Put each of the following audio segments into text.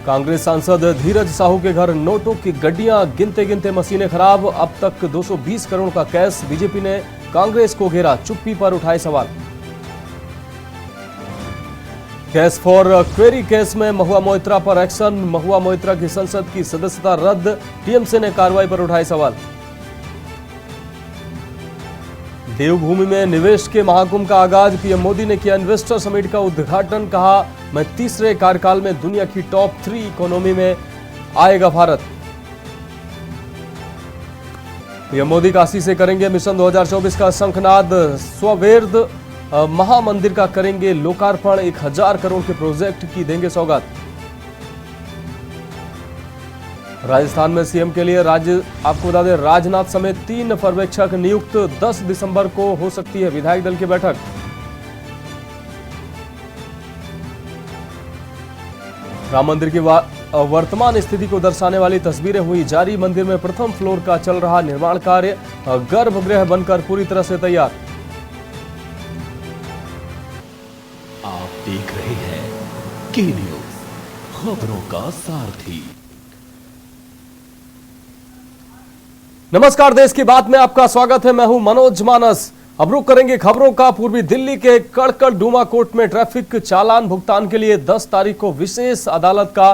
कांग्रेस सांसद धीरज साहू के घर नोटों की गड्डियां गिनते गिनते मशीनें खराब। अब तक 220 करोड़ का कैश। बीजेपी ने कांग्रेस को घेरा, चुप्पी पर उठाए सवाल। कैश फॉर क्वेरी केस में महुआ मोइत्रा पर एक्शन। महुआ मोइत्रा की संसद की सदस्यता रद्द। टीएमसी ने कार्रवाई पर उठाए सवाल। देवभूमि में निवेश के महाकुंभ का आगाज। पीएम मोदी ने किया इन्वेस्टर समिट का उद्घाटन। कहा, मैं तीसरे कार्यकाल में दुनिया की टॉप 3 इकोनॉमी में आएगा भारत। पीएम मोदी काशी से करेंगे मिशन 2024 का शंखनाद। स्ववेद महामंदिर का करेंगे लोकार्पण। 1000 करोड़ के प्रोजेक्ट की देंगे सौगात। राजस्थान में सीएम के लिए आपको बता दें, राजनाथ समेत 3 पर्यवेक्षक नियुक्त। 10 दिसंबर को हो सकती है विधायक दल की बैठक। राम मंदिर की वर्तमान स्थिति को दर्शाने वाली तस्वीरें हुई जारी। मंदिर में प्रथम फ्लोर का चल रहा निर्माण कार्य। गर्भगृह बनकर पूरी तरह से तैयार। आप देख रहे हैं के न्यूज, खबरों का सारथी। नमस्कार, देश की बात में आपका स्वागत है। मैं हूं मनोज मानस। अब रुक करेंगे खबरों का। पूर्वी दिल्ली के कड़कड़ डूमा कोर्ट में ट्रैफिक चालान भुगतान के लिए 10 तारीख को विशेष अदालत का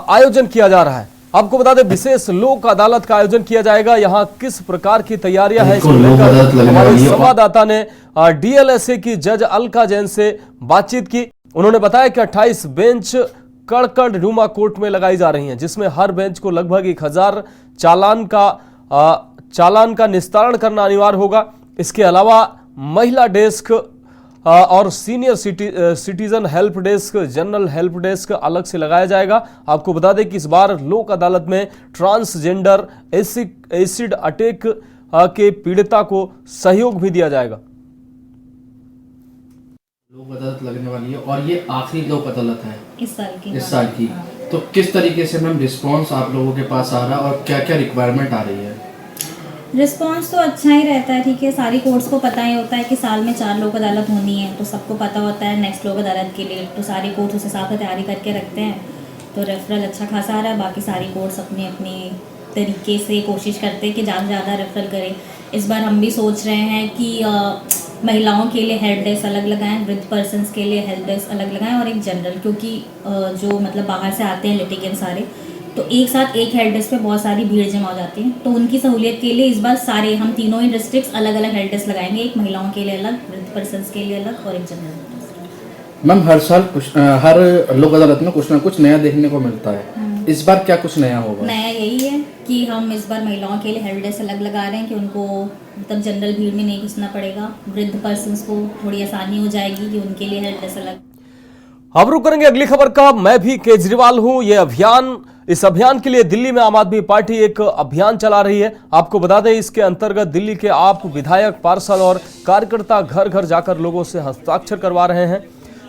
आयोजन किया जा रहा है। आपको बता दें, विशेष लोक अदालत का आयोजन किया जाएगा। यहां किस प्रकार की तैयारियां हैं, इसको लेकर हमारे संवाददाता ने डीएलएसए की जज अलका जैन से बातचीत की। उन्होंने बताया कि 28 बेंच कड़कड़ डूमा कोर्ट में लगाई जा रही हैं, जिसमें हर बेंच को लगभग 1000 चालान का निस्तारण करना अनिवार्य होगा। इसके अलावा महिला डेस्क और senior citizen help desk, general help desk अलग से लगाया जाएगा। आपको बता दें कि इस बार लोक अदालत में ट्रांसजेंडर एसिड अटैक के पीड़िता को सहयोग भी दिया जाएगा। लोक अदालत लगने वाली है और ये आखिरी लोक अदालत है इस साल की। तो किस तरीके से मैम रिस्पांस आप लोगों के पास आ रहा है और क्या क्या रिक्वायरमेंट आ रही है? रिस्पांस तो अच्छा ही रहता है, ठीक है। सारी कोर्ट्स को पता ही होता है कि साल में 4 लोक अदालत होनी है, तो सबको पता होता है नेक्स्ट लोक अदालत के लिए। तो सारी कोर्ट्स उस हिसाब से तैयारी करके रखते हैं। तो रेफरल अच्छा खासा आ रहा है। बाकी सारी कोर्ट्स अपने अपने तरीके से कोशिश करते हैं कि ज़्यादा से ज़्यादा रेफरल करें। इस बार हम भी सोच रहे हैं कि महिलाओं के लिए हेल्प डेस्क अलग लगाएं, वृद्ध पर्सनस के लिए हेल्प डेस्क अलग लगाएं और एक जनरल, क्योंकि जो मतलब बाहर से आते हैं लिटिगेंट सारे, तो एक साथ एक हेल्प डेस्क पे बहुत सारी भीड़ जमा हो जाती है। तो उनकी सहूलियत के लिए इस बार सारे हम तीनों ही डिस्ट्रिक्ट्स अलग अलग हेल्प डेस्क लगाएंगे। एक महिलाओं के लिए अलग, वृद्ध पर्सनस के लिए अलग और एक जनरल। मैम हर साल हर लोक अदालत में कुछ ना कुछ नया देखने को मिलता है। इस बार क्या कुछ नया होगा? नया यही है कि हम इस बार महिलाओं के लिए हेल्प डेस्क अलग लगा रहे हैं कि उनको मतलब जनरल भीड़ में नहीं घुसना पड़ेगा। वृद्ध पर्सनस को थोड़ी आसानी हो जाएगी कि उनके लिए हेल्प डेस्क अलग। अब रुक करेंगे अगली खबर का। मैं भी केजरीवाल हूं। इस अभियान के लिए दिल्ली में आम आदमी पार्टी एक अभियान चला रही है। आपको बता दें, इसके अंतर्गत दिल्ली के आप विधायक, पार्षद और कार्यकर्ता घर घर जाकर लोगों से हस्ताक्षर करवा रहे हैं,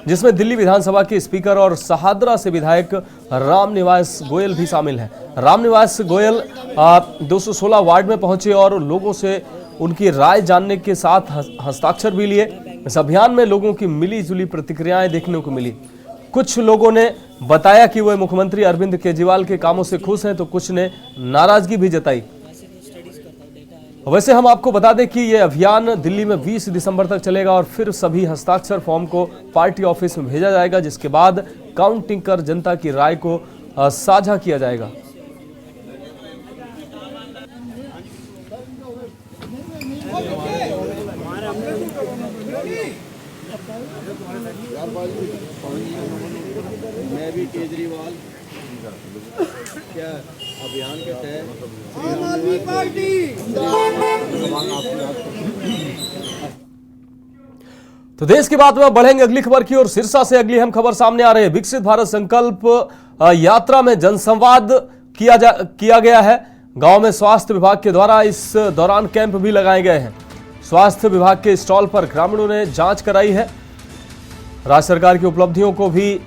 जिसमें दिल्ली विधानसभा के स्पीकर और सहादरा से विधायक रामनिवास गोयल भी शामिल हैं। रामनिवास गोयल 216 वार्ड में पहुंचे और लोगों से उनकी राय जानने के साथ हस्ताक्षर भी लिए। इस अभियान में लोगों की मिली जुली प्रतिक्रियाएं देखने को मिली। कुछ लोगों ने बताया कि वे मुख्यमंत्री अरविंद केजरीवाल के कामों से खुश हैं, तो कुछ ने नाराजगी भी जताई। वैसे हम आपको बता दें कि यह अभियान दिल्ली में 20 दिसंबर तक चलेगा और फिर सभी हस्ताक्षर फॉर्म को पार्टी ऑफिस में भेजा जाएगा, जिसके बाद काउंटिंग कर जनता की राय को साझा किया जाएगा। मैं भी केजरीवाल क्या अभियान के तहत आम आदमी पार्टी। तो देश की बात में बढ़ेंगे अगली खबर की ओर। सिरसा से अगली अहम खबर सामने आ रही है। विकसित भारत संकल्प यात्रा में जनसंवाद किया गया है। गांव में स्वास्थ्य विभाग के द्वारा इस दौरान कैंप भी लगाए गए हैं। स्वास्थ्य विभाग के स्टॉल पर ग्रामीणों ने जांच कराई है। राज्य सरकार की उपलब्धियों को भी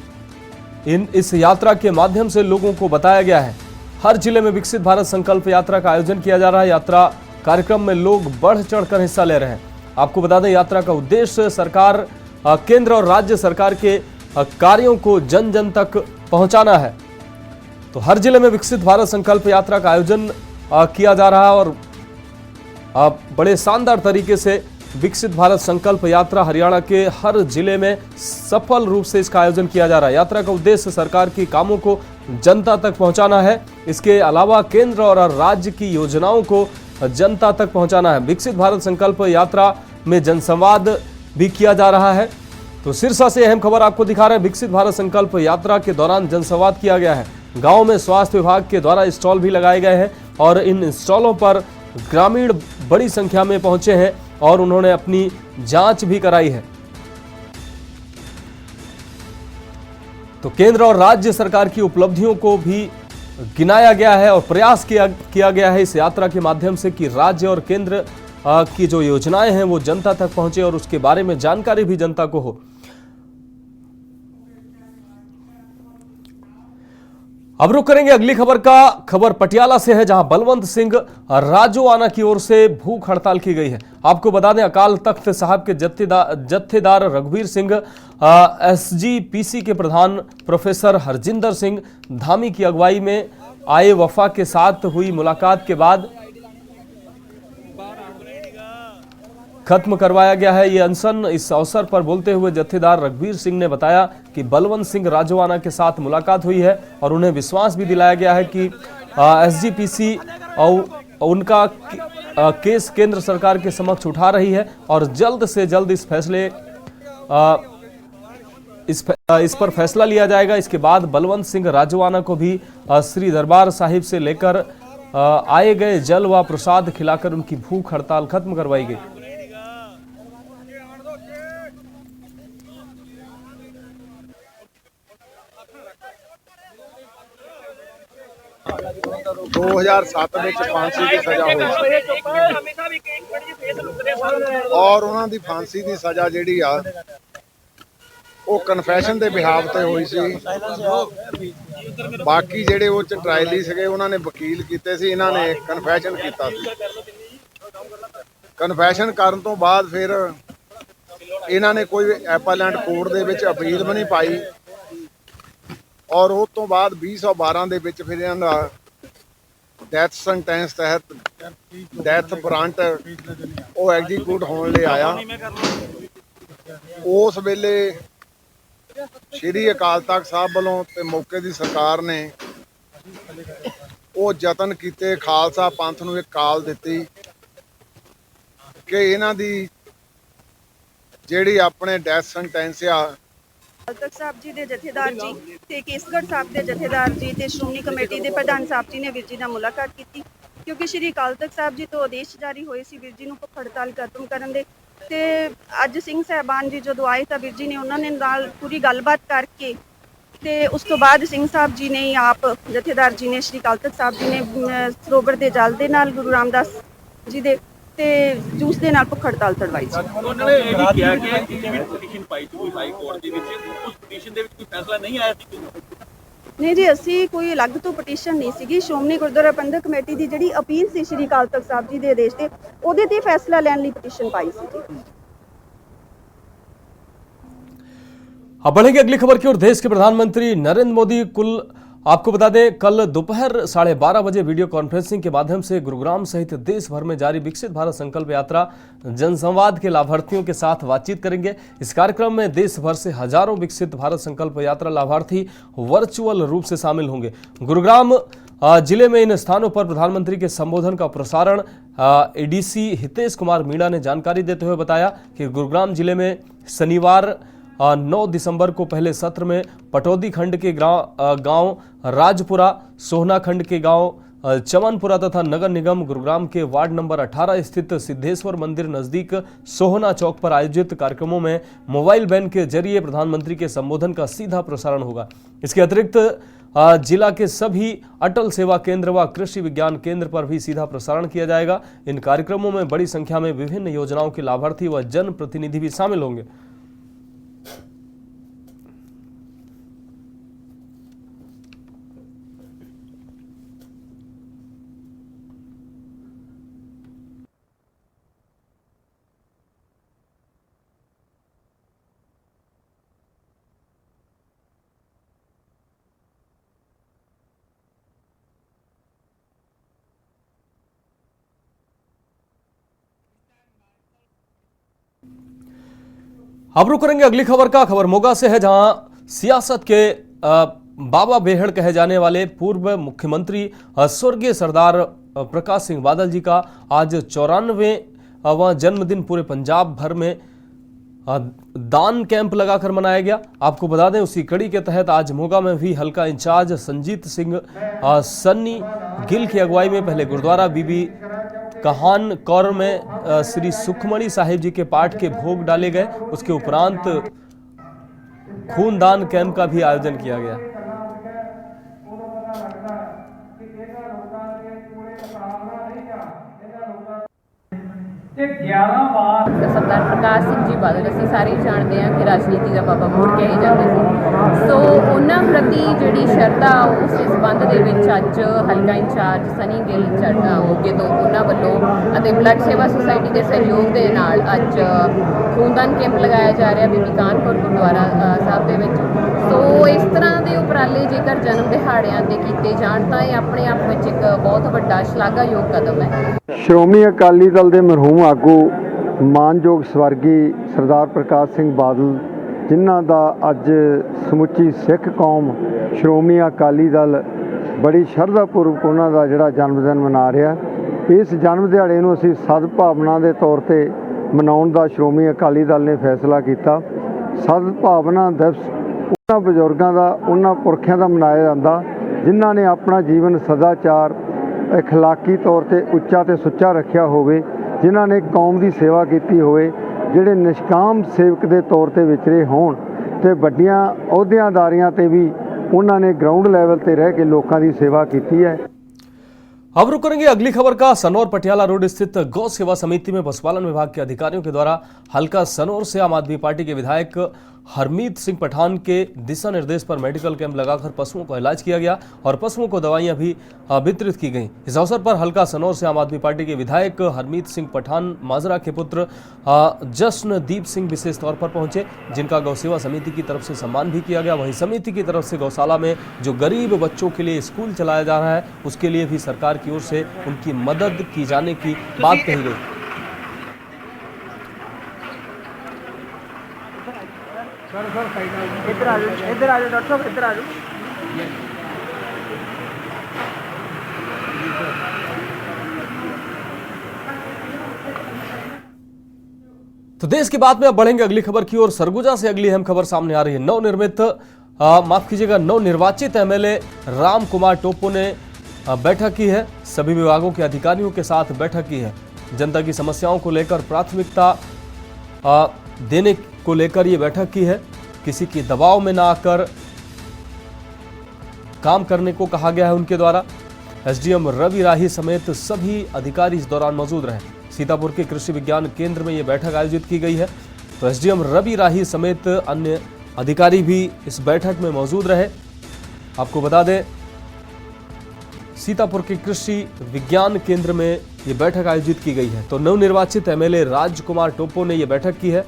इस यात्रा के माध्यम से लोगों को बताया गया है। हर जिले में विकसित भारत संकल्प यात्रा का आयोजन किया जा रहा है। यात्रा कार्यक्रम में लोग बढ़ चढ़कर हिस्सा ले रहे हैं। आपको बता दें, यात्रा का उद्देश्य सरकार, केंद्र और राज्य सरकार के कार्यों को जन जन तक पहुंचाना है। तो हर जिले में विकसित भारत संकल्प यात्रा का आयोजन किया जा रहा है और बड़े शानदार तरीके से विकसित भारत संकल्प यात्रा हरियाणा के हर जिले में सफल रूप से इसका आयोजन किया जा रहा है। यात्रा का उद्देश्य सरकार की कामों को जनता तक पहुंचाना है। इसके अलावा केंद्र और राज्य की योजनाओं को जनता तक पहुंचाना है। विकसित भारत संकल्प यात्रा में जनसंवाद भी किया जा रहा है। तो सिरसा से अहम खबर आपको दिखा रहे हैं। विकसित भारत संकल्प यात्रा के दौरान जनसंवाद किया गया है। गांव में स्वास्थ्य विभाग के द्वारा स्टॉल भी लगाए गए हैं और इन स्टॉलों पर ग्रामीण बड़ी संख्या में पहुंचे हैं और उन्होंने अपनी जांच भी कराई है। तो केंद्र और राज्य सरकार की उपलब्धियों को भी गिनाया गया है और प्रयास किया गया है इस यात्रा के माध्यम से कि राज्य और केंद्र की जो योजनाएं हैं वो जनता तक पहुंचे और उसके बारे में जानकारी भी जनता को हो। अब रुक करेंगे अगली खबर का। खबर पटियाला से है, जहां बलवंत सिंह राजोआना की ओर से भूख हड़ताल की गई है। आपको बता दें, अकाल तख्त साहब के जत्थेदार रघुवीर सिंह एसजीपीसी के प्रधान प्रोफेसर हरजिंदर सिंह धामी की अगुवाई में आए वफा के साथ हुई मुलाकात के बाद खत्म करवाया गया है ये अनशन। इस अवसर पर बोलते हुए जत्थेदार रघुवीर सिंह ने बताया कि बलवंत सिंह राजोआना के साथ मुलाकात हुई है और उन्हें विश्वास भी दिलाया गया है कि एसजीपीसी और उनका केस केंद्र सरकार के समक्ष उठा रही है और जल्द से जल्द इस पर फैसला लिया जाएगा। इसके बाद बलवंत सिंह राजोआना को भी श्री दरबार साहिब से लेकर आए गए जल व प्रसाद खिलाकर उनकी भूख हड़ताल खत्म करवाई गई। 2007 ਵਿੱਚ ਫਾਂਸੀ ਦੀ ਸਜ਼ਾ ਹੋਈ ਔਰ ਉਹਨਾਂ ਦੀ ਫਾਂਸੀ ਦੀ ਸਜ਼ਾ ਜਿਹੜੀ ਆ ਉਹ ਕਨਫੈਸ਼ਨ ਦੇ ਬਿਹਾਵ ਤੇ ਹੋਈ ਸੀ। ਬਾਕੀ ਜਿਹੜੇ ਉਹ ਚ ਟ੍ਰਾਇਲੀ ਸੀਗੇ ਉਹਨਾਂ ਨੇ ਵਕੀਲ ਕੀਤੇ ਸੀ, ਇਹਨਾਂ ਨੇ ਕਨਫੈਸ਼ਨ ਕੀਤਾ ਸੀ। ਕਨਫੈਸ਼ਨ ਕਰਨ ਤੋਂ ਬਾਅਦ ਫਿਰ ਇਹਨਾਂ ਨੇ ਕੋਈ ਐਪੀਲੈਂਟ ਕੋਰਟ ਦੇ ਵਿੱਚ ਅਪੀਲ ਵੀ ਨਹੀਂ ਪਾਈ ਔਰ ਉਸ ਤੋਂ ਬਾਅਦ 2012 ਦੇ ਵਿੱਚ ਫਿਰ ਇਹਨਾਂ ਦਾ ਡੈਥ ਸੈਂਟੈਂਸ ਤਹਿਤ ਡੈਥ ਵਾਰੰਟ ਉਹ ਐਗਜ਼ੀਕਿਊਟ ਹੋਣ ਲਈ ਆਇਆ। ਉਸ ਵੇਲੇ ਸ਼੍ਰੀ ਅਕਾਲ ਤਖਤ ਸਾਹਿਬ ਵੱਲੋਂ ਤੇ ਮੌਕੇ ਦੀ ਸਰਕਾਰ ਨੇ ਉਹ ਯਤਨ ਕੀਤੇ, ਖਾਲਸਾ ਪੰਥ ਨੂੰ ਇੱਕ ਕਾਲ ਦਿੱਤੀ ਕਿ ਇਹਨਾਂ ਦੀ ਜਿਹੜੀ ਆਪਣੇ ਡੈਥ ਸੈਂਟੈਂਸ ਆ ਅਕਾਲ ਤਖਤ ਸਾਹਿਬ ਜੀ ਦੇ ਜਥੇਦਾਰ ਜੀ ਤੇ ਕੇਸਗੜ੍ਹ ਸਾਹਿਬ ਦੇ ਜਥੇਦਾਰ ਜੀ ਤੇ ਸ਼੍ਰੋਮਣੀ ਕਮੇਟੀ ਦੇ ਪ੍ਰਧਾਨ ਸਾਹਿਬ ਜੀ ਨੇ ਵੀਰ ਜੀ ਨਾਲ ਮੁਲਾਕਾਤ ਕੀਤੀ, ਕਿਉਂਕਿ ਸ਼੍ਰੀ ਅਕਾਲ ਤਖਤ ਸਾਹਿਬ ਜੀ ਤੋਂ ਆਦੇਸ਼ ਜਾਰੀ ਹੋਏ ਸੀ ਵੀਰ ਜੀ ਨੂੰ ਭੁੱਖ ਹੜਤਾਲ ਖਤਮ ਕਰਨ ਦੇ। ਤੇ ਅੱਜ ਸਿੰਘ ਸਾਹਿਬਾਨ ਜੀ ਜਦੋਂ ਆਏ ਤਾਂ ਵੀਰ ਜੀ ਨੇ ਉਹਨਾਂ ਨੇ ਨਾਲ ਪੂਰੀ ਗੱਲਬਾਤ ਕਰਕੇ ਤੇ ਉਸ ਤੋਂ ਬਾਅਦ ਸਿੰਘ ਸਾਹਿਬ ਜੀ ਨੇ ਆਪ ਜਥੇਦਾਰ ਜੀ ਨੇ ਸ਼੍ਰੀ ਅਕਾਲ ਤਖਤ ਸਾਹਿਬ ਜੀ ਨੇ ਸਰੋਵਰ ਦੇ ਜਲ ਦੇ ਨਾਲ ਗੁਰੂ ਰਾਮਦਾਸ ਜੀ ਦੇ ਤੇ ਜੂਸ ਦੇ ਨਾਲ ਭੁੱਖ ਹੜਤਾਲ ਤੜਵਾਈ ਸੀ। ਉਹਨਾਂ ਨੇ ਇਹ ਵੀ ਕਿਹਾ ਕਿ ਕਿਸੇ ਵੀ ਪਟੀਸ਼ਨ ਪਾਈ ਸੀ ਹਾਈ ਕੋਰਟ ਦੇ ਵਿੱਚ, ਉਸ ਪਟੀਸ਼ਨ ਦੇ ਵਿੱਚ ਕੋਈ ਫੈਸਲਾ ਨਹੀਂ ਆਇਆ ਸੀ। ਨਹੀਂ ਜੀ, ਅਸੀਂ ਕੋਈ ਅਲੱਗ ਤੋਂ ਪਟੀਸ਼ਨ ਨਹੀਂ ਸੀਗੀ। ਸ਼੍ਰੋਮਣੀ ਗੁਰਦੁਆਰਾ ਪ੍ਰਬੰਧਕ ਕਮੇਟੀ ਦੀ ਜਿਹੜੀ ਅਪੀਲ ਸੀ ਸ਼੍ਰੀ ਅਕਾਲ ਤਖਤ ਸਾਹਿਬ ਜੀ ਦੇ ਆਦੇਸ਼ ਤੇ, ਉਹਦੇ ਤੇ ਫੈਸਲਾ ਲੈਣ ਲਈ ਪਟੀਸ਼ਨ ਪਾਈ ਸੀ ਜੀ। अब बढ़ेंगे अगली खबर की ओर। देश के प्रधानमंत्री नरेंद्र मोदी आपको बता दें, कल दोपहर 12:30 बजे वीडियो कॉन्फ्रेंसिंग के माध्यम से गुरुग्राम सहित देश भर में जारी विकसित भारत संकल्प यात्रा जनसंवाद के लाभार्थियों के साथ बातचीत करेंगे। इस कार्यक्रम में देश भर से हजारों विकसित भारत संकल्प यात्रा लाभार्थी वर्चुअल रूप से शामिल होंगे। गुरुग्राम जिले में इन स्थानों पर प्रधानमंत्री के संबोधन का प्रसारण एडीसी हितेश कुमार मीणा ने जानकारी देते हुए बताया कि गुरुग्राम जिले में शनिवार 9 दिसंबर को पहले सत्र में पटौदी खंड के गांव राजपुरा, सोहना खंड के गांव चमनपुरा तथा नगर निगम गुरुग्राम के वार्ड नंबर 18 स्थित सिद्धेश्वर मंदिर नजदीक सोहना चौक पर आयोजित कार्यक्रमों में मोबाइल वैन के जरिए प्रधानमंत्री के संबोधन का सीधा प्रसारण होगा। इसके अतिरिक्त जिला के सभी अटल सेवा केंद्र व कृषि विज्ञान केंद्र पर भी सीधा प्रसारण किया जाएगा। इन कार्यक्रमों में बड़ी संख्या में विभिन्न योजनाओं के लाभार्थी व जन प्रतिनिधि भी शामिल होंगे। अब रुक करेंगे अगली खबर का। खबर मोगा से है, जहां सियासत के बाबा बेहड़ कहे जाने वाले पूर्व मुख्यमंत्री स्वर्गीय सरदार प्रकाश सिंह बादल जी का आज 94वां जन्मदिन पूरे पंजाब भर में दान कैंप लगाकर मनाया गया। आपको बता दें, उसी कड़ी के तहत आज मोगा में भी हल्का इंचार्ज संजीत सिंह सन्नी गिल की अगुवाई में पहले गुरुद्वारा बीबी कहान कौर में श्री सुखमणी साहिब जी के पाठ के भोग डाले गए। उसके उपरांत खूनदान कैंप का भी आयोजन किया गया। सरदार प्रकाश ਸਿੰਘ ਜੀ ਬਾਦਲ ਅਸੀਂ ਸਾਰੇ ਹੀ ਜਾਣਦੇ ਹਾਂ ਕਿ ਰਾਜਨੀਤੀ ਦਾ ਬਾਬਾ ਮੋੜ ਕਹੇ ਜਾਂਦੇ ਸੀ। ਸੋ ਉਹਨਾਂ ਪ੍ਰਤੀ ਜਿਹੜੀ ਸ਼ਰਧਾ ਉਸ ਸੰਬੰਧ ਦੇ ਵਿੱਚ ਅੱਜ ਹਲਕਾ ਇੰਚਾਰਜ ਸਨੀ ਗਿੱਲ ਚੜ੍ਹਨਾ ਮੋਗੇ ਤੋਂ ਉਹਨਾਂ ਵੱਲੋਂ ਅਤੇ ਬਲੱਡ ਸੇਵਾ ਸੁਸਾਇਟੀ ਦੇ ਸਹਿਯੋਗ ਦੇ ਨਾਲ ਅੱਜ ਖੂਨਦਾਨ ਕੈਂਪ ਲਗਾਇਆ ਜਾ ਰਿਹਾ ਬੀਬੀ ਕਾਨਪੁਰ ਗੁਰਦੁਆਰਾ ਸਾਹਿਬ ਦੇ ਵਿੱਚ। ਸੋ ਇਸ ਤਰ੍ਹਾਂ ਦੇ ਉਪਰਾਲੇ ਜੇਕਰ ਜਨਮ ਦਿਹਾੜਿਆਂ ਤੇ ਕੀਤੇ ਜਾਣ ਤਾਂ ਇਹ ਆਪਣੇ ਆਪ ਵਿੱਚ ਇੱਕ ਬਹੁਤ ਵੱਡਾ ਸ਼ਲਾਘਾਯੋਗ ਕਦਮ ਹੈ। ਸ਼੍ਰੋਮਣੀ ਅਕਾਲੀ ਦਲ ਦੇ ਮਰਹੂਮ ਆਗੂ ਮਾਨਯੋਗ ਸਵਰਗੀ ਸਰਦਾਰ ਪ੍ਰਕਾਸ਼ ਸਿੰਘ ਬਾਦਲ, ਜਿਨ੍ਹਾਂ ਦਾ ਅੱਜ ਸਮੁੱਚੀ ਸਿੱਖ ਕੌਮ ਸ਼੍ਰੋਮਣੀ ਅਕਾਲੀ ਦਲ ਬੜੀ ਸ਼ਰਧਾਪੂਰਵਕ ਉਹਨਾਂ ਦਾ ਜਿਹੜਾ ਜਨਮ ਦਿਨ ਮਨਾ ਰਿਹਾ। ਇਸ ਜਨਮ ਦਿਹਾੜੇ ਨੂੰ ਅਸੀਂ ਸਦਭਾਵਨਾ ਦੇ ਤੌਰ ਤੇ ਮਨਾਉਣ ਦਾ ਸ਼੍ਰੋਮਣੀ ਅਕਾਲੀ ਦਲ ਨੇ ਫੈਸਲਾ ਕੀਤਾ। ਸਦਭਾਵਨਾ ਦਿਵਸ ਉਹਨਾਂ ਬਜ਼ੁਰਗਾਂ ਦਾ, ਉਹਨਾਂ ਪੁਰਖਿਆਂ ਦਾ ਮਨਾਇਆ ਜਾਂਦਾ ਜਿਨ੍ਹਾਂ ਨੇ ਆਪਣਾ ਜੀਵਨ ਸਦਾਚਾਰ ਅਖਲਾਕੀ ਤੌਰ ਤੇ ਉੱਚਾ ਤੇ ਸੁੱਚਾ ਰੱਖਿਆ ਹੋਵੇ, ਜਿਨ੍ਹਾਂ ਨੇ ਕੌਮ ਦੀ ਸੇਵਾ ਕੀਤੀ ਹੋਵੇ, ਜਿਹੜੇ ਨਿਸ਼ਕਾਮ ਸੇਵਕ ਦੇ ਤੌਰ ਤੇ ਵਿਚਰੇ ਹੋਣ ਤੇ ਵੱਡੀਆਂ ਅਹੁਦਿਆਦਾਰੀਆਂ ਤੇ ਵੀ ਉਹਨਾਂ ਨੇ ग्राउंड लेवल ਤੇ ਰਹਿ ਕੇ ਲੋਕਾਂ ਦੀ सेवा की है। अब रुक करेंगे अगली खबर का। सनौर पटियाला रोड स्थित गौ सेवा समिति में पशुपालन विभाग के अधिकारियों के द्वारा हल्का सनौर से आम आदमी पार्टी के विधायक हरमीत सिंह पठान के दिशा निर्देश पर मेडिकल कैंप लगाकर पशुओं का इलाज किया गया और पशुओं को दवाइयां भी वितरित की गईं। इस अवसर पर हल्का सनौर से आम आदमी पार्टी के विधायक हरमीत सिंह पठान माजरा के पुत्र जश्नदीप सिंह विशेष तौर पर पहुंचे, जिनका गौ सेवा समिति की तरफ से सम्मान भी किया गया। वहीं समिति की तरफ से गौशाला में जो गरीब बच्चों के लिए स्कूल चलाया जा रहा है, उसके लिए भी सरकार की ओर से उनकी मदद की जाने की बात कही गई। इधर आ जाओ डॉक्टर साहब, इधर आ जाओ। तो देश की बात में अब बढ़ेंगे अगली खबर की ओर। सरगुजा से अगली अहम खबर सामने आ रही है। नवनिर्वाचित एमएलए राम कुमार टोप्पो ने बैठक की है। सभी विभागों के अधिकारियों के साथ बैठक की है। जनता की समस्याओं को लेकर प्राथमिकता देने को लेकर ये बैठक की है। किसी की दबाव में ना आकर काम करने को कहा गया है उनके द्वारा। एसडीएम रवि राही समेत सभी अधिकारी इस दौरान मौजूद रहे। सीतापुर के कृषि विज्ञान केंद्र में यह बैठक आयोजित की गई है, तो एसडीएम रवि राही समेत अन्य अधिकारी भी इस बैठक में मौजूद रहे। आपको बता दें, सीतापुर के कृषि विज्ञान केंद्र में यह बैठक आयोजित की गई है। तो नवनिर्वाचित एमएलए राजकुमार टोप्पो ने यह बैठक की है।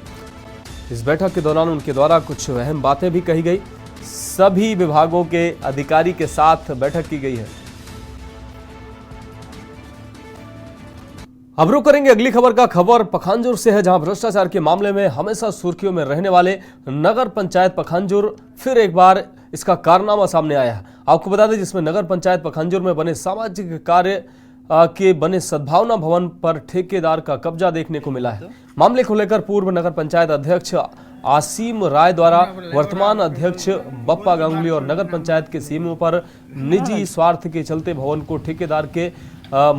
इस बैठक के दौरान उनके द्वारा कुछ अहम बातें भी कही गई। सभी विभागों के अधिकारी के साथ बैठक की गई है। अब रुक करेंगे अगली खबर का। खबर पखांजूर से है, जहां भ्रष्टाचार के मामले में हमेशा सुर्खियों में रहने वाले नगर पंचायत पखांजूर फिर एक बार इसका कारनामा सामने आया है। आपको बता दें, जिसमें नगर पंचायत पखांजूर में बने सामाजिक कार्य के बने सद्भावना भवन पर ठेकेदार का कब्जा देखने को मिला है। मामले को लेकर पूर्व नगर पंचायत अध्यक्ष आसीम राय द्वारा वर्तमान अध्यक्ष बप्पा गांगुली और नगर पंचायत के सीएमओ पर निजी स्वार्थ के चलते भवन को ठेकेदार के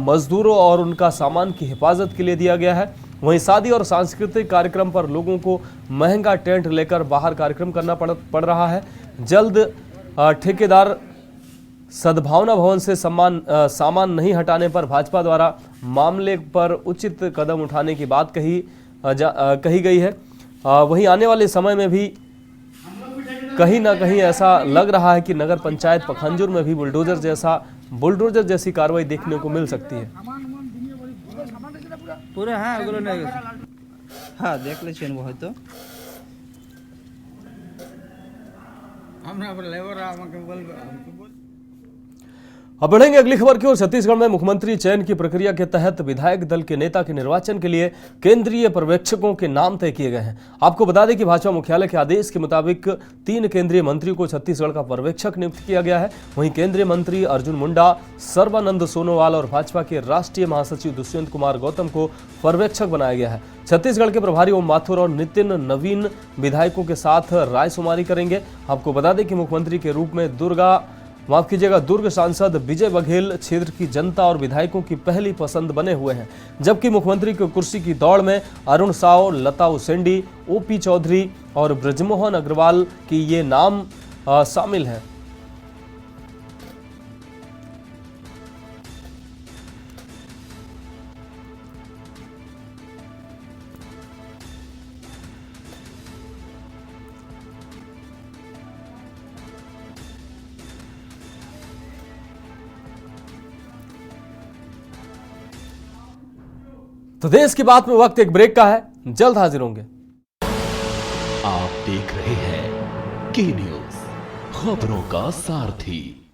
मजदूरों और उनका सामान की हिफाजत के लिए दिया गया है। वहीं शादी और सांस्कृतिक कार्यक्रम पर लोगों को महंगा टेंट लेकर बाहर कार्यक्रम करना पड़ रहा है। जल्द ठेकेदार सद्भावना भवन से सामान नहीं हटाने पर भाजपा द्वारा मामले पर उचित कदम उठाने की बात कही गई है। वहीं आने वाले समय में भी कहीं ना कहीं ऐसा लग रहा है कि नगर पंचायत पखांजूर में भी बुलडोजर जैसी कार्रवाई देखने को मिल सकती है। पूरा हाँ देख ले वो तो अब बढ़ेंगे अगली खबर की ओर। छत्तीसगढ़ में मुख्यमंत्री चयन की प्रक्रिया के तहत विधायक दल के नेता के निर्वाचन के लिए केंद्रीय पर्यवेक्षकों के नाम तय किए गए हैं। आपको बता दें कि भाजपा मुख्यालय के आदेश के मुताबिक 3 केंद्रीय मंत्रियों को छत्तीसगढ़ का पर्यवेक्षक नियुक्त किया गया है। वहीं केंद्रीय मंत्री अर्जुन मुंडा, सर्बानंद सोनोवाल और भाजपा के राष्ट्रीय महासचिव दुष्यंत कुमार गौतम को पर्यवेक्षक बनाया गया है। छत्तीसगढ़ के प्रभारी ओम माथुर और नितिन नवीन विधायकों के साथ रायशुमारी करेंगे। आपको बता दें कि मुख्यमंत्री के रूप में दुर्ग सांसद विजय बघेल क्षेत्र की जनता और विधायकों की पहली पसंद बने हुए हैं, जबकि मुख्यमंत्री की कुर्सी की दौड़ में अरुण साव, लता उसेंडी, ओपी चौधरी और ब्रजमोहन अग्रवाल की ये नाम शामिल हैं। तो देश की बात में वक्त एक ब्रेक का है, जल्द हाजिर होंगे। आप देख रहे हैं के न्यूज, खबरों का सारथी।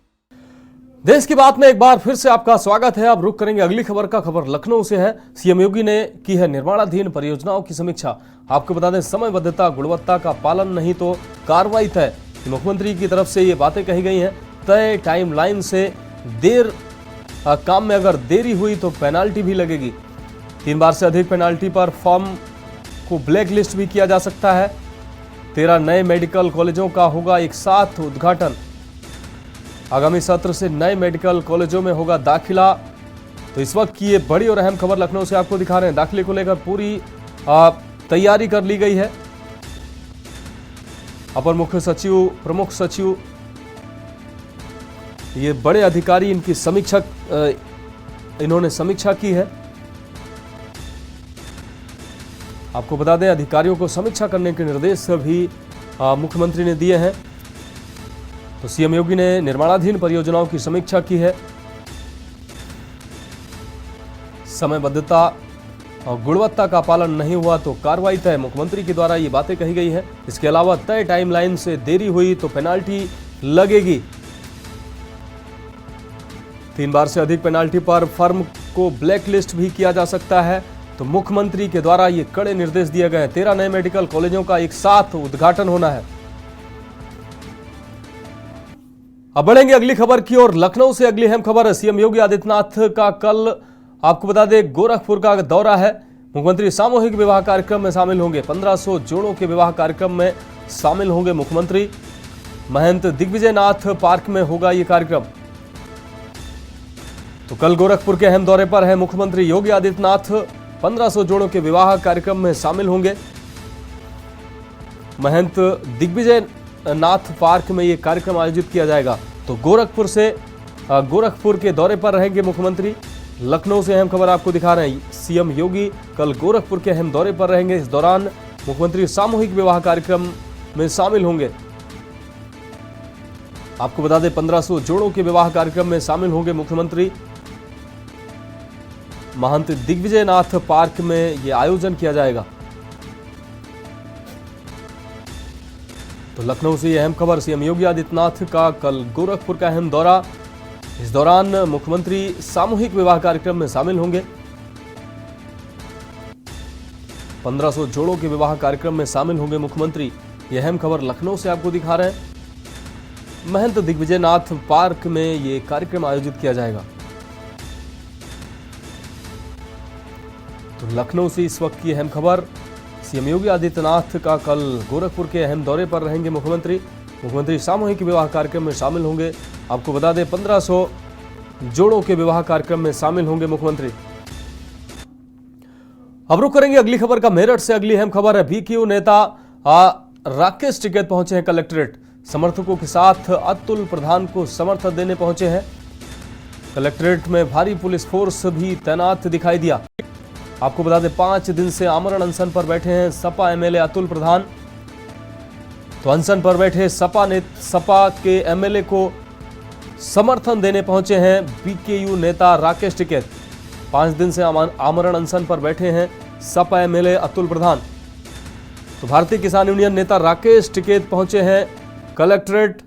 देश की बात में एक बार फिर से आपका स्वागत है। अब रुक करेंगे अगली खबर का। खबर लखनऊ से है। सीएम योगी ने की है निर्माणाधीन परियोजनाओं की समीक्षा। आपको बता दें, समयबद्धता, गुणवत्ता का पालन नहीं तो कार्रवाई तय। मुख्यमंत्री की तरफ से ये बातें कही गई हैं। तय टाइमलाइन से काम में अगर देरी हुई तो पेनाल्टी भी लगेगी। 3 बार से अधिक पेनाल्टी पर फर्म को ब्लैक लिस्ट भी किया जा सकता है। 13 नए मेडिकल कॉलेजों का होगा एक साथ उद्घाटन। आगामी सत्र से नए मेडिकल कॉलेजों में होगा दाखिला। तो इस वक्त की ये बड़ी और अहम खबर लखनऊ से आपको दिखा रहे हैं। दाखिले को लेकर पूरी तैयारी कर ली गई है। अपर मुख्य सचिव, प्रमुख सचिव, ये बड़े अधिकारी इन्होंने समीक्षा की है। आपको बता दें, अधिकारियों को समीक्षा करने के निर्देश भी मुख्यमंत्री ने दिए हैं। तो सीएम योगी ने निर्माणाधीन परियोजनाओं की समीक्षा की है। समयबद्धता और गुणवत्ता का पालन नहीं हुआ तो कार्रवाई तय। मुख्यमंत्री के द्वारा ये बातें कही गई हैं। इसके अलावा तय टाइमलाइन से देरी हुई तो पेनाल्टी लगेगी। 3 बार से अधिक पेनाल्टी पर फर्म को ब्लैक लिस्ट भी किया जा सकता है। तो मुख्यमंत्री के द्वारा ये कड़े निर्देश दिए गए हैं। 13 नए मेडिकल कॉलेजों का एक साथ उद्घाटन होना है। अब बढ़ेंगे अगली खबर की ओर। लखनऊ से अगली अहम खबर है। सीएम योगी आदित्यनाथ का कल, आपको बता दें, गोरखपुर का दौरा है। मुख्यमंत्री सामूहिक विवाह कार्यक्रम में शामिल होंगे। 1500 जोड़ों के विवाह कार्यक्रम में शामिल होंगे मुख्यमंत्री। महंत दिग्विजयनाथ पार्क में होगा ये कार्यक्रम। तो कल गोरखपुर के अहम दौरे पर है मुख्यमंत्री योगी आदित्यनाथ। 1500 जोड़ों के विवाह कार्यक्रम में शामिल होंगे। महंत दिग्विजयनाथ पार्क में यह कार्यक्रम आयोजित किया जाएगा। तो गोरखपुर के दौरे पर रहेंगे मुख्यमंत्री। लखनऊ से अहम खबर आपको दिखा रहे हैं। सीएम योगी कल गोरखपुर के अहम दौरे पर रहेंगे। इस दौरान मुख्यमंत्री सामूहिक विवाह कार्यक्रम में शामिल होंगे। आपको बता दें, 1500 जोड़ों के विवाह कार्यक्रम में शामिल होंगे मुख्यमंत्री। महंत दिग्विजयनाथ पार्क में यह आयोजन किया जाएगा। तो लखनऊ से यह अहम खबर। सीएम योगी आदित्यनाथ का कल गोरखपुर का अहम दौरा। इस दौरान मुख्यमंत्री सामूहिक विवाह कार्यक्रम में शामिल होंगे। 1500 जोड़ों के विवाह कार्यक्रम में शामिल होंगे मुख्यमंत्री। यह अहम खबर लखनऊ से आपको दिखा रहे हैं। महंत दिग्विजयनाथ पार्क में यह कार्यक्रम आयोजित किया जाएगा। तो लखनऊ से इस वक्त की अहम खबर। सीएम योगी आदित्यनाथ का कल गोरखपुर के अहम दौरे पर रहेंगे मुख्यमंत्री सामूहिक विवाह कार्यक्रम में शामिल होंगे। आपको बता दें, 1500 जोड़ों के विवाह कार्यक्रम में शामिल होंगे मुख्यमंत्री। अब रुक करेंगे अगली खबर का। मेरठ से अगली अहम खबर है। बीकेयू नेता राकेश टिकैत पहुंचे हैं कलेक्ट्रेट। समर्थकों के साथ अतुल प्रधान को समर्थन देने पहुंचे हैं। कलेक्ट्रेट में भारी पुलिस फोर्स भी तैनात दिखाई दिया। आपको बता दें, 5 दिन से आमरण अनशन पर बैठे हैं सपा एमएलए अतुल प्रधान। तो अनशन पर बैठे सपा के एमएलए को समर्थन देने पहुंचे हैं बीकेयू नेता राकेश टिकैत। 5 दिन से आमरण अनशन पर बैठे हैं सपा एमएलए अतुल प्रधान। तो भारतीय किसान यूनियन नेता राकेश टिकैत पहुंचे हैं कलेक्ट्रेट।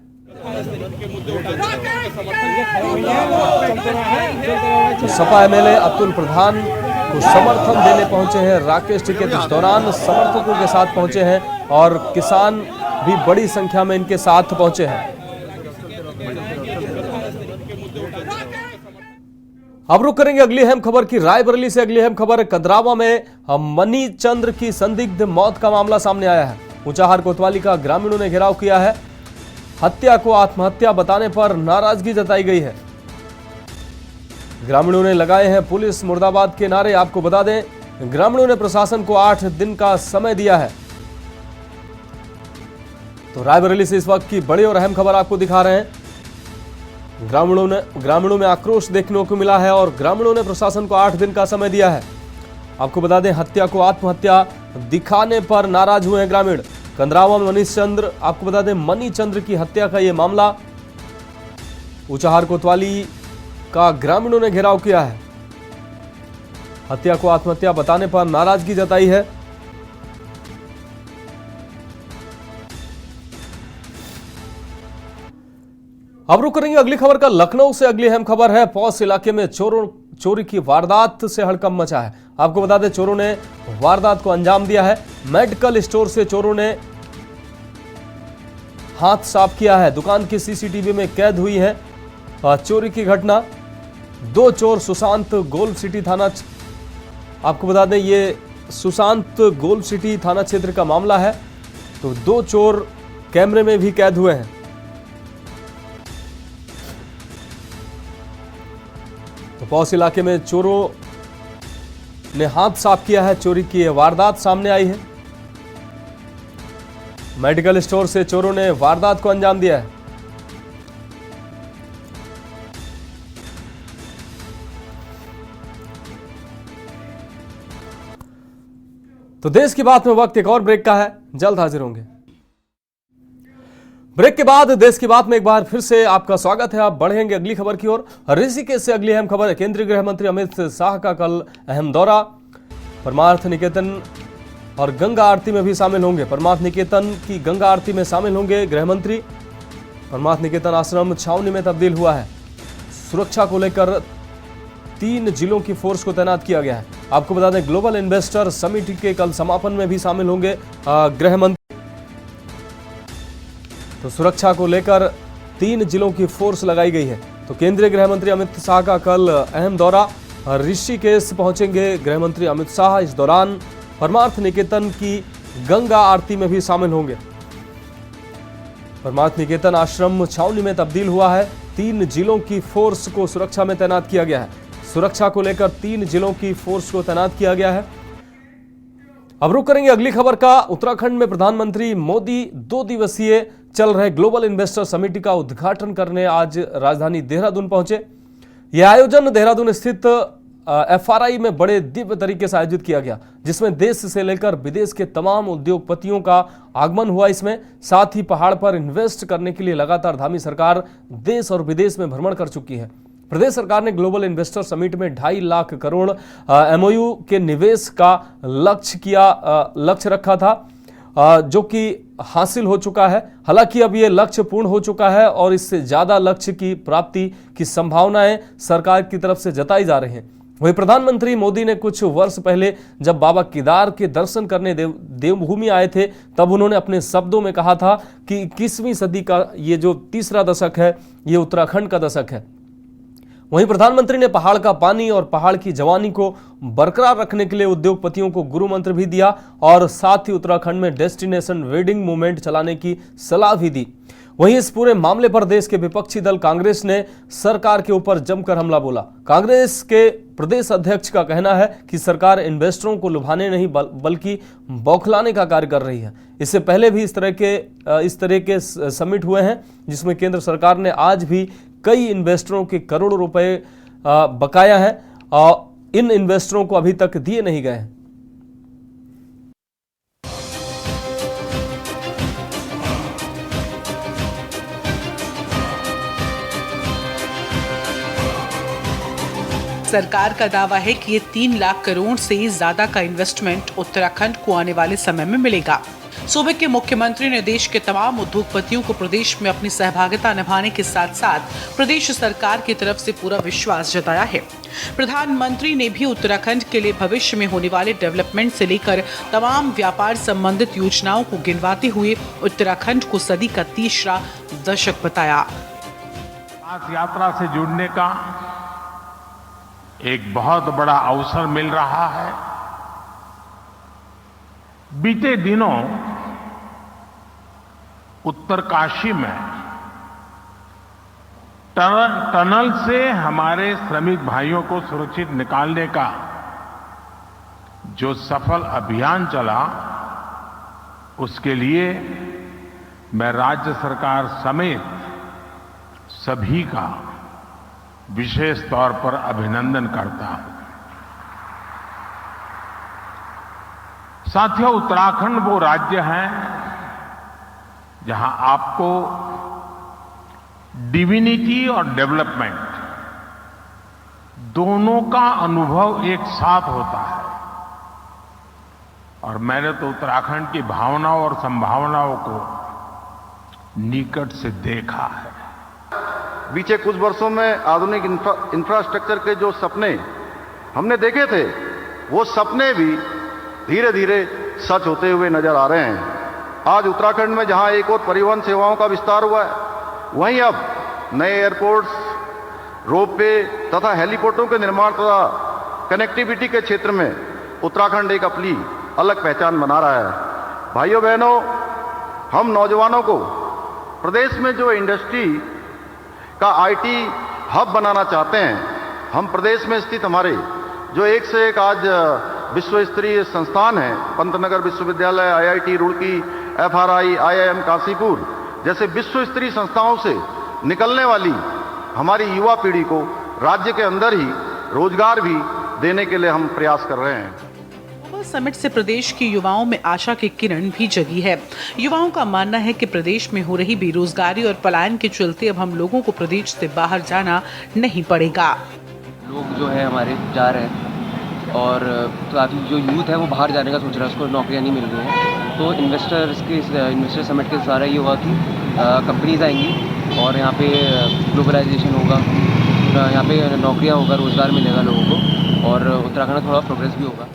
तो सपा एमएलए अतुल प्रधान को समर्थन देने पहुंचे हैं राकेश टिकैत। इस दौरान समर्थकों के साथ पहुंचे हैं और किसान भी बड़ी संख्या में इनके साथ पहुंचे हैं। अब रुक करेंगे अगली अहम खबर की। रायबरेली से अगली अहम खबर। कदरावा में मनी चंद्र की संदिग्ध मौत का मामला सामने आया है। ऊंचाहार कोतवाली का ग्रामीणों ने घेराव किया है। हत्या को आत्महत्या बताने पर नाराजगी जताई गई है। ग्रामीणों ने लगाए हैं पुलिस मुर्दाबाद के नारे। आपको बता दें, ग्रामीणों ने प्रशासन को 8 दिन का समय दिया है। तो रायबरेली से इस वक्त की बड़ी और अहम खबर आपको दिखा रहे हैं। ग्रामीणों में आक्रोश देखने को मिला है और ग्रामीणों ने प्रशासन को 8 दिन का समय दिया है। आपको बता दें, हत्या को आत्महत्या दिखाने पर नाराज हुए हैं ग्रामीण। कंदरावा में मनीष चंद्र, आपको बता दें, मनी चंद्र की हत्या का यह मामला। ऊंचाहार कोतवाली का ग्रामीणों ने घेराव किया है। हत्या को आत्महत्या बताने पर नाराजगी जताई है। अब रुक करेंगे अगली खबर का। लखनऊ से अगली अहम खबर है। पौष इलाके में चोरी की वारदात से हड़कंप मचा है। आपको बता दें, चोरों ने वारदात को अंजाम दिया है। मेडिकल स्टोर से चोरों ने हाथ साफ किया है। दुकान की सीसीटीवी में कैद हुई है चोरी की घटना। 2 चोर सुशांत गोल्ड सिटी थाना, आपको बता दें ये सुशांत गोल्ड सिटी थाना क्षेत्र का मामला है। तो 2 चोर कैमरे में भी कैद हुए हैं। तो पौष इलाके में चोरों ने हाथ साफ किया है। चोरी की वारदात सामने आई है। मेडिकल स्टोर से चोरों ने वारदात को अंजाम दिया है। तो देश की बात में वक्त एक और ब्रेक का है। जल्द हाजिर होंगे। ब्रेक के बाद देश की बात में एक बार फिर से आपका स्वागत है। आप बढ़ेंगे अगली खबर की ओर। ऋषिकेश से अगली अहम खबर है। केंद्रीय गृह मंत्री अमित शाह का कल अहम दौरा। परमार्थ निकेतन और गंगा आरती में भी शामिल होंगे। परमार्थ निकेतन की गंगा आरती में शामिल होंगे गृह मंत्री। परमार्थ निकेतन आश्रम छावनी में तब्दील हुआ है। सुरक्षा को लेकर 3 जिलों की फोर्स को तैनात किया गया है। आपको बता दें, ग्लोबल इन्वेस्टर समिट के कल समापन में भी शामिल होंगे गृह मंत्री। तो सुरक्षा को लेकर 3 जिलों की फोर्स लगाई गई है। तो केंद्रीय गृह मंत्री अमित शाह का कल अहम दौरा। ऋषिकेश पहुंचेंगे गृह मंत्री अमित शाह। इस दौरान परमार्थ निकेतन की गंगा आरती में भी शामिल होंगे। परमार्थ निकेतन आश्रम छावनी में तब्दील हुआ है। 3 जिलों की फोर्स को सुरक्षा में तैनात किया गया है। सुरक्षा को लेकर 3 जिलों की फोर्स को तैनात किया गया है। अब रुक करेंगे अगली खबर का। उत्तराखंड में प्रधानमंत्री मोदी 2 दिवसीय चल रहे ग्लोबल इन्वेस्टर समिट का उद्घाटन करने आज राजधानी देहरादून पहुंचे। यह आयोजन देहरादून स्थित FRI में बड़े दिव्य तरीके से आयोजित किया गया, जिसमें देश से लेकर विदेश के तमाम उद्योगपतियों का आगमन हुआ। इसमें साथ ही पहाड़ पर इन्वेस्ट करने के लिए लगातार धामी सरकार देश और विदेश में भ्रमण कर चुकी है। प्रदेश सरकार ने ग्लोबल इन्वेस्टर समिट में 2.5 लाख करोड़ MOU के निवेश का लक्ष्य रखा था, जो कि हासिल हो चुका है। हालांकि अब यह लक्ष्य पूर्ण हो चुका है और इससे ज्यादा लक्ष्य की प्राप्ति की संभावनाएं सरकार की तरफ से जताई जा रही हैं। वहीं प्रधानमंत्री मोदी ने कुछ वर्ष पहले जब बाबा केदार के दर्शन करने देवभूमि आए थे, तब उन्होंने अपने शब्दों में कहा था कि 21वीं सदी का ये जो 3रा दशक है, ये उत्तराखंड का दशक है। वहीं प्रधानमंत्री ने पहाड़ का पानी और पहाड़ की जवानी को बरकरार रखने के लिए उद्योगपतियों को गुरु मंत्र भी दिया और साथ ही उत्तराखंड में डेस्टिनेशन वेडिंग मूवमेंट चलाने की सलाह भी दी। वहीं इस पूरे मामले पर देश के विपक्षी दल कांग्रेस ने सरकार के ऊपर जमकर हमला बोला। कांग्रेस के प्रदेश अध्यक्ष का कहना है कि सरकार इन्वेस्टरों को लुभाने नहीं बल्कि बौखलाने का कार्य कर रही है। इससे पहले भी इस तरह के समिट हुए हैं, जिसमें केंद्र सरकार ने आज भी कई इन्वेस्टरों के करोड़ों रुपए बकाया है और इन इन्वेस्टरों को अभी तक दिए नहीं गए हैं। सरकार का दावा है कि ये 3 लाख करोड़ से ज्यादा का इन्वेस्टमेंट उत्तराखंड को आने वाले समय में मिलेगा। सूबे के मुख्यमंत्री ने देश के तमाम उद्योगपतियों को प्रदेश में अपनी सहभागिता निभाने के साथ साथ प्रदेश सरकार की तरफ से पूरा विश्वास जताया है। प्रधानमंत्री ने भी उत्तराखंड के लिए भविष्य में होने वाले डेवलपमेंट से लेकर तमाम व्यापार संबंधित योजनाओं को गिनवाते हुए उत्तराखंड को सदी का तीसरा दशक बताया। इस यात्रा से जुड़ने का एक बहुत बड़ा अवसर मिल रहा है। बीते दिनों उत्तरकाशी में टनल से हमारे श्रमिक भाइयों को सुरक्षित निकालने का जो सफल अभियान चला, उसके लिए मैं राज्य सरकार समेत सभी का विशेष तौर पर अभिनंदन करता हूं। साथियों, उत्तराखंड वो राज्य है जहां आपको डिविनिटी और डेवलपमेंट दोनों का अनुभव एक साथ होता है, और मैंने तो उत्तराखंड की भावनाओं और संभावनाओं को निकट से देखा है। बीते कुछ वर्षों में आधुनिक इंफ्रास्ट्रक्चर के जो सपने हमने देखे थे, वो सपने भी धीरे धीरे सच होते हुए नजर आ रहे हैं। आज उत्तराखंड में जहां एक और परिवहन सेवाओं का विस्तार हुआ है, वहीं अब नए एयरपोर्ट्स, रोपवे तथा हेलीपोर्टों के निर्माण तथा कनेक्टिविटी के क्षेत्र में उत्तराखंड एक अपनी अलग पहचान बना रहा है। भाइयों बहनों, हम नौजवानों को प्रदेश में जो इंडस्ट्री का आईटी हब बनाना चाहते हैं, हम प्रदेश में स्थित हमारे जो एक से एक आज विश्व स्तरीय संस्थान हैं, पंतनगर विश्वविद्यालय, IIT Roorkee, FRI, IIM Kashipur जैसे विश्व स्तरीय संस्थाओं से निकलने वाली हमारी युवा पीढ़ी को राज्य के अंदर ही रोजगार भी देने के लिए हम प्रयास कर रहे हैं। समिट से प्रदेश के युवाओं में आशा की किरण भी जगी है। युवाओं का मानना है कि प्रदेश में हो रही बेरोजगारी और पलायन के चलते अब हम लोगों को प्रदेश से बाहर जाना नहीं पड़ेगा। लोग जो है हमारे जा रहे हैं, और काफ़ी जो यूथ है वो बाहर जाने का सोच रहा है, उसको नौकरियां नहीं मिल रही हैं। तो इन्वेस्टर समिट के द्वारा ये हुआ कि कंपनीज आएंगी और यहाँ पे ग्लोबलाइजेशन होगा, यहाँ पे नौकरियाँ होगा, रोजगार मिलेगा लोगों को, और उत्तराखंड में थोड़ा प्रोग्रेस भी होगा।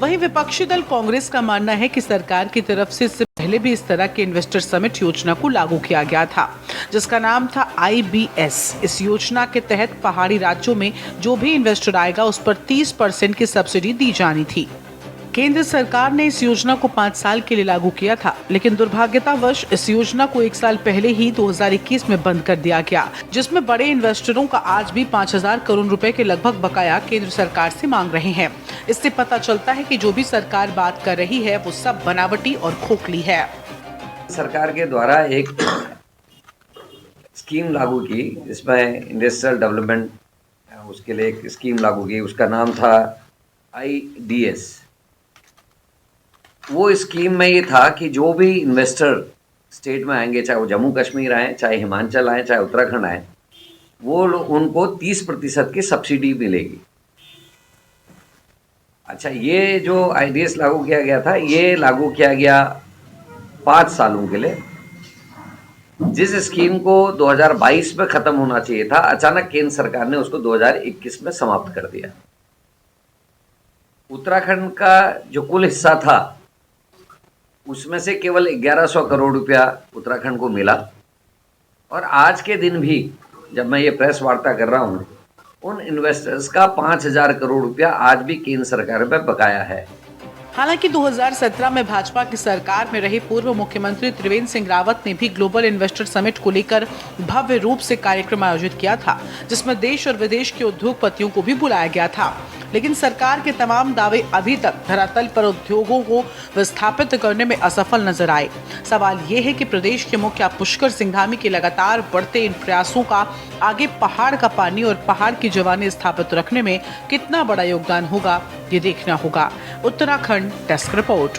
वहीं विपक्षी दल कांग्रेस का मानना है कि सरकार की तरफ से इससे पहले भी इस तरह के इन्वेस्टर समिट योजना को लागू किया गया था, जिसका नाम था IBS। इस योजना के तहत पहाड़ी राज्यों में जो भी इन्वेस्टर आएगा उस पर 30% की सब्सिडी दी जानी थी। केंद्र सरकार ने इस योजना को 5 साल के लिए लागू किया था, लेकिन दुर्भाग्यतावश इस योजना को 1 साल पहले ही 2021 में बंद कर दिया गया, जिसमें बड़े इन्वेस्टरों का आज भी 5000 करोड़ रुपए के लगभग बकाया केंद्र सरकार से मांग रहे हैं। इससे पता चलता है कि जो भी सरकार बात कर रही है वो सब बनावटी और खोखली है। सरकार के द्वारा एक स्कीम लागू की, जिसमें इंडस्ट्रियल डेवलपमेंट, उसके लिए एक स्कीम लागू की, उसका नाम था IDS। वो स्कीम में ये था कि जो भी इन्वेस्टर स्टेट में आएंगे, चाहे वो जम्मू कश्मीर आए, चाहे हिमाचल आए, चाहे उत्तराखंड आए, वो उनको 30% की सब्सिडी मिलेगी। अच्छा, ये जो IDS लागू किया गया था, ये लागू किया गया 5 सालों के लिए। जिस स्कीम को 2022 में खत्म होना चाहिए था, अचानक केंद्र सरकार ने उसको 2021 में समाप्त कर दिया। उत्तराखंड का जो कुल हिस्सा था, उसमें से केवल 1100 करोड़ रुपया उत्तराखंड को मिला, और आज के दिन भी जब मैं ये प्रेस वार्ता कर रहा हूँ, उन इन्वेस्टर्स का 5000 करोड़ रुपया आज भी केंद्र सरकार में बकाया है। हालांकि 2017 में भाजपा की सरकार में रहे पूर्व मुख्यमंत्री त्रिवेंद्र सिंह रावत ने भी ग्लोबल इन्वेस्टर समिट को लेकर भव्य रूप से कार्यक्रम आयोजित किया था, जिसमें देश और विदेश के उद्योगपतियों को भी बुलाया गया था। लेकिन सरकार के तमाम दावे अभी तक धरातल पर उद्योगों को विस्थापित करने में असफल नजर आए। सवाल ये है कि प्रदेश के मुखिया पुष्कर सिंह धामी के लगातार बढ़ते इन प्रयासों का आगे पहाड़ का पानी और पहाड़ की जवानी स्थापित रखने में कितना बड़ा योगदान होगा, ये देखना होगा। Uttarakhand desk report.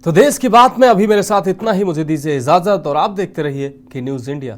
तो देश की बात में अभी मेरे साथ इतना ही। मुझे दीजिए इजाजत और आप देखते रहिए की न्यूज़ इंडिया।